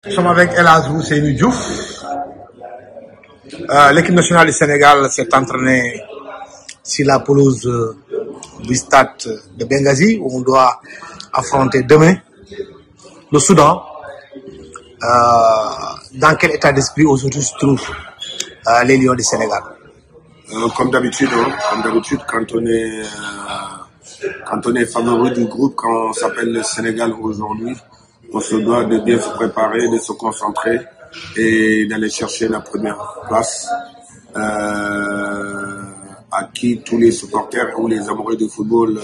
Nous sommes avec El Hadj Seynou Diouf. L'équipe nationale du Sénégal s'est entraînée sur la pelouse du stade de Benghazi où on doit affronter demain le Soudan. Dans quel état d'esprit aujourd'hui se trouvent les Lions du Sénégal? Comme d'habitude, quand on est favori du groupe, quand on s'appelle le Sénégal aujourd'hui, on se doit de bien se préparer, de se concentrer et d'aller chercher la première place à qui tous les supporters ou les amoureux du football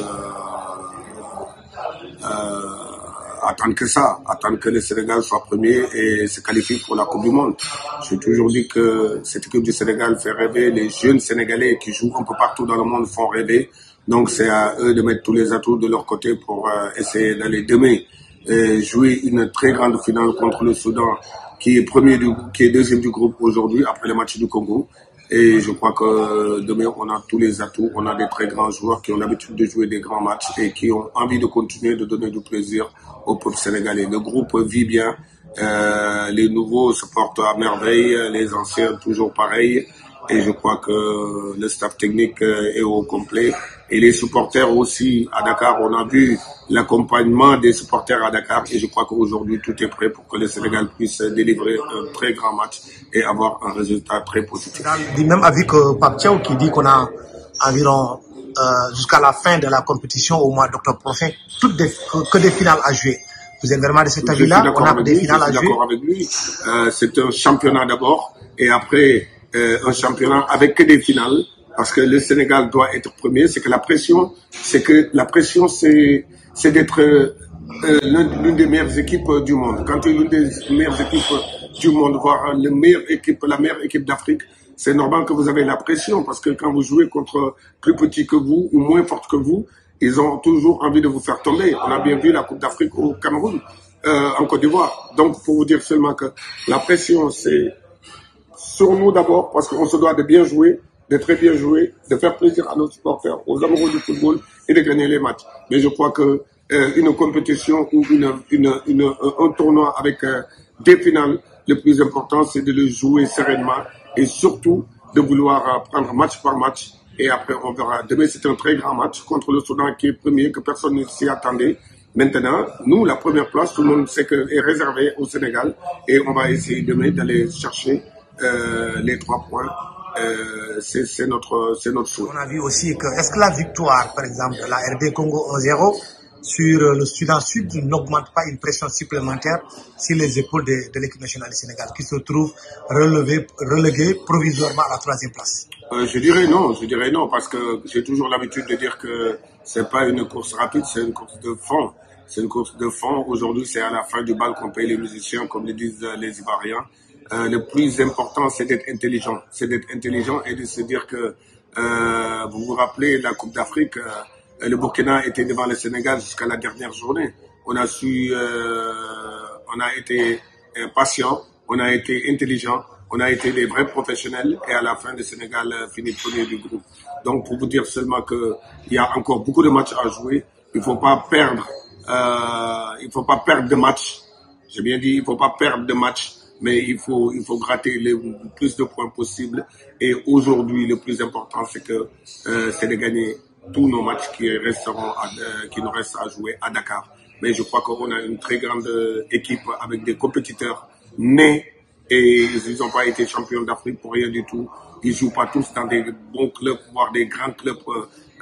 attendent que ça, attendent que le Sénégal soit premier et se qualifie pour la Coupe du Monde. J'ai toujours dit que cette équipe du Sénégal fait rêver, les jeunes Sénégalais qui jouent un peu partout dans le monde font rêver. Donc c'est à eux de mettre tous les atouts de leur côté pour essayer d'aller demain jouer une très grande finale contre le Soudan, qui est deuxième du groupe aujourd'hui après le match du Congo. Et je crois que demain, on a tous les atouts. On a des très grands joueurs qui ont l'habitude de jouer des grands matchs et qui ont envie de continuer de donner du plaisir au peuple sénégalais. Le groupe vit bien. Les nouveaux se portent à merveille. Les anciens, toujours pareil. Et je crois que le staff technique est au complet. Et les supporters aussi à Dakar, on a vu l'accompagnement des supporters à Dakar. Et je crois qu'aujourd'hui, tout est prêt pour que le Sénégal puisse délivrer un très grand match et avoir un résultat très positif. Du même avis que Pape Thiaw qui dit qu'on a environ jusqu'à la fin de la compétition au mois d'octobre prochain, que des finales à jouer. Vous êtes vraiment de cet avis-là? On a des finales à jouer. Je suis d'accord avec lui. C'est un championnat d'abord et après un championnat avec que des finales. Parce que le Sénégal doit être premier, c'est la pression, c'est d'être l'une des meilleures équipes du monde. Quand tu es l'une des meilleures équipes du monde, voire la meilleure équipe d'Afrique, c'est normal que vous avez la pression parce que quand vous jouez contre plus petits que vous ou moins forts que vous, ils ont toujours envie de vous faire tomber. On a bien vu la Coupe d'Afrique au Cameroun, en Côte d'Ivoire. Donc, pour vous dire seulement que la pression, c'est sur nous d'abord parce qu'on se doit de bien jouer, de très bien jouer, de faire plaisir à nos supporters, aux amoureux du football et de gagner les matchs. Mais je crois que une compétition ou un tournoi avec des finales, le plus important, c'est de le jouer sereinement et surtout de vouloir prendre match par match. Et après, on verra. Demain, c'est un très grand match contre le Soudan qui est premier, que personne ne s'y attendait. Maintenant, nous, la première place, tout le monde sait qu'elle est réservée au Sénégal et on va essayer demain d'aller chercher les 3 points. C'est notre souhait. On a vu aussi que, est-ce que la victoire, par exemple, de la RD Congo 1-0 sur le Soudan Sud n'augmente pas une pression supplémentaire sur les épaules de l'équipe nationale du Sénégal, qui se trouve reléguée provisoirement à la 3e place? Je dirais non, parce que j'ai toujours l'habitude de dire que c'est pas une course rapide, c'est une course de fond. C'est une course de fond. Aujourd'hui, c'est à la fin du bal qu'on paye les musiciens, comme le disent les Ivoiriens. Le plus important, c'est d'être intelligent. C'est d'être intelligent et de se dire que vous vous rappelez la Coupe d'Afrique, le Burkina était devant le Sénégal jusqu'à la dernière journée. On a été patient, on a été intelligent, on a été des vrais professionnels et à la fin, le Sénégal finit premier du groupe. Donc, pour vous dire seulement que il y a encore beaucoup de matchs à jouer, il faut pas perdre de match. J'ai bien dit, il faut pas perdre de match. Mais il faut gratter le plus de points possible. Et aujourd'hui, le plus important, c'est de gagner tous nos matchs qui nous restent à jouer à Dakar. Mais je crois qu'on a une très grande équipe avec des compétiteurs nés et ils n'ont pas été champions d'Afrique pour rien du tout. Ils jouent pas tous dans des bons clubs, voire des grands clubs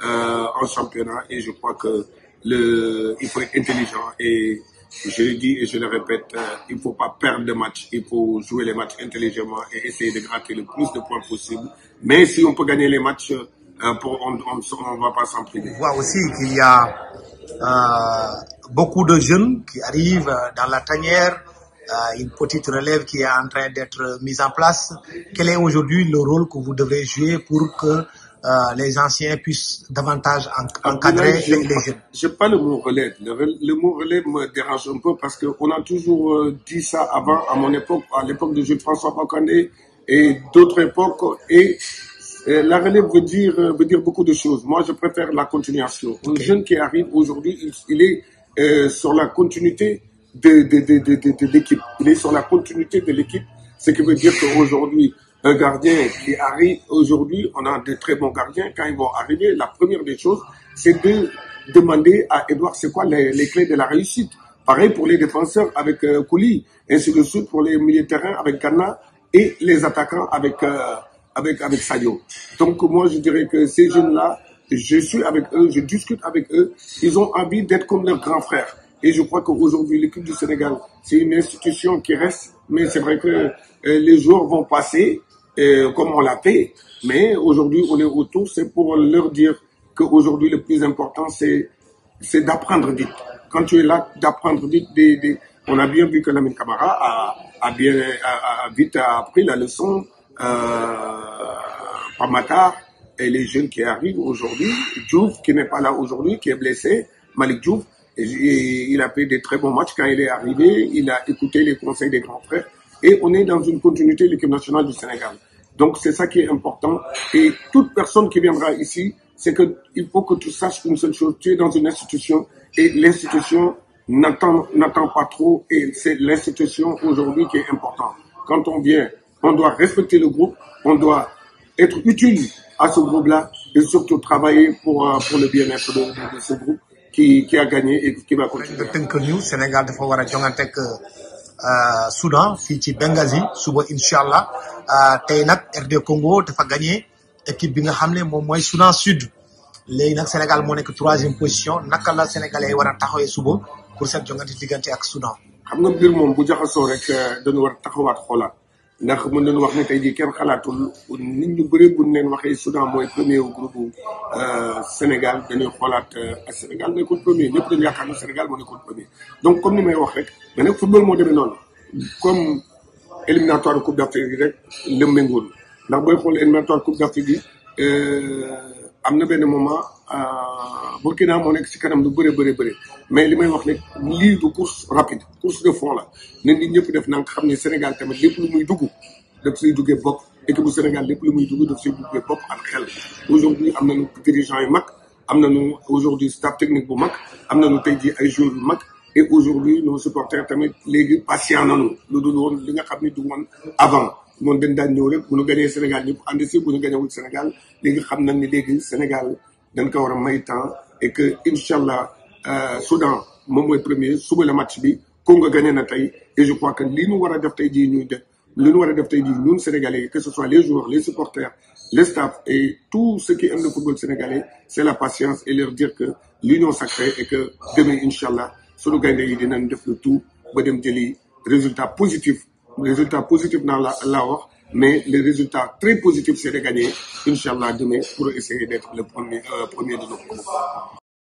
en championnat. Et je crois que il faut être intelligent et je le dis et je le répète, il ne faut pas perdre de match, il faut jouer les matchs intelligemment et essayer de gratter le plus de points possible. Mais si on peut gagner les matchs, on ne va pas s'en priver. On voit aussi qu'il y a beaucoup de jeunes qui arrivent dans la tanière, une petite relève qui est en train d'être mise en place. Quel est aujourd'hui le rôle que vous devez jouer pour que les anciens puissent davantage encadrer les jeunes? Je n'ai pas le mot relève. Le mot relève me dérange un peu parce qu'on a toujours dit ça avant, à mon époque, à l'époque de Jules François Bocandé et d'autres époques. Et la relève veut dire beaucoup de choses. Moi, je préfère la continuation. Un jeune qui arrive aujourd'hui, il est sur la continuité de l'équipe. Il est sur la continuité de l'équipe, ce qui veut dire qu'aujourd'hui, un gardien qui arrive, aujourd'hui, on a de très bons gardiens. Quand ils vont arriver, la première des choses, c'est de demander à Edouard c'est quoi les clés de la réussite. Pareil pour les défenseurs avec Kouli, ainsi de suite pour les milieux de terrain avec Ghana et les attaquants avec Sadio. Donc moi je dirais que ces jeunes-là, je suis avec eux, je discute avec eux, ils ont envie d'être comme leurs grands frères. Et je crois qu'aujourd'hui l'équipe du Sénégal, c'est une institution qui reste, mais c'est vrai que les jours vont passer comme on l'a fait, mais aujourd'hui on est autour, c'est pour leur dire qu'aujourd'hui le plus important c'est d'apprendre vite. Quand tu es là, d'apprendre vite. On a bien vu que Lamine Camara a vite appris la leçon. Pamatar et les jeunes qui arrivent aujourd'hui. Diouf qui n'est pas là aujourd'hui, qui est blessé. Malick Diouf, il a fait des très bons matchs quand il est arrivé. Il a écouté les conseils des grands frères. Et on est dans une continuité de l'équipe nationale du Sénégal. Donc c'est ça qui est important. Et toute personne qui viendra ici, c'est qu'il faut que tu saches une seule chose. Tu es dans une institution et l'institution n'attend pas trop et c'est l'institution aujourd'hui qui est importante. Quand on vient, on doit respecter le groupe, on doit être utile à ce groupe-là et surtout travailler pour le bien-être de ce groupe qui a gagné et qui va continuer. Le Sénégal dafa war a jongante ak Soudan fii ci Benghazi suba inshallah tey nag RD Congo dafa gagné équipe bi nga xam ne moom mooy Soudan Sud léegi nag Sénégal moo nekk 3e position naka la Sénégalais yi war a taxawee suba pour seen jongante diggante ak Soudan. xam nga mbir moom bu jaxasoo rek dañu war a taxawaat xoolaat ndax mën nañu wax ne tey jii kenn xalaatul nit ñu bëri bu ñu leen waxee Soudan mooy premier groupe Sénégal dañuy xoolaat Sénégal nekkul premier ñëpp dañu yaakaar ne Sénégal moo nekkul premier donc comme ni may wax rek mais nag football moo demee noonu comme éliminatoire Coupe d'Afrique yi rek la méngool ndax booy xool éliminatoire Coupe d'Afrique yi am na benn moment Burkina moo nekk ci kanam lu bëri mais li may wax ne lii du course rapide course de fond la nit ñi ñëpp def na nga xam ne Sénégal tamit lépp lu muy dugg daf siy duggee bopp équipe bu Sénégal lépp lu muy dugg daf siy duggee bopp ak xel. Aujourd'hui am nañu dirigeants yu mag am nañu aujourd'hui staff technique bu mag am nañu tey jii ay joueurs yu mag et aujourd'hui nos supporters tamit léegi patient nañu lu dul woon li nga xam ne du woon avant. moom dañ daan ñëw rek bu ñu gañee Sénégal ñëpp ànd si bu ñu gañewul Sénégal léegi xam nañ ni léegi Sénégal dañ ko war a may temps et que incha allah Soudan moom mooy premier suba la match bi Congo gagné na tey et je crois que li ñu war a def tey jii ñuy def li ñu war a def tey jii ñun Sénégalais que ce soit les joueurs les supporters les staffs et tous ceux qui aiment le football sénégalais c'est la patience et leur dire que l'union sacrée et que demain incha allah sunu gaynde yi dinañ def le tout ba dem jëli résultat positif dans la wax mais le résultat très positif c'est de gagner Inch'Allah demain pour essayer d'être le premier de nos groupes.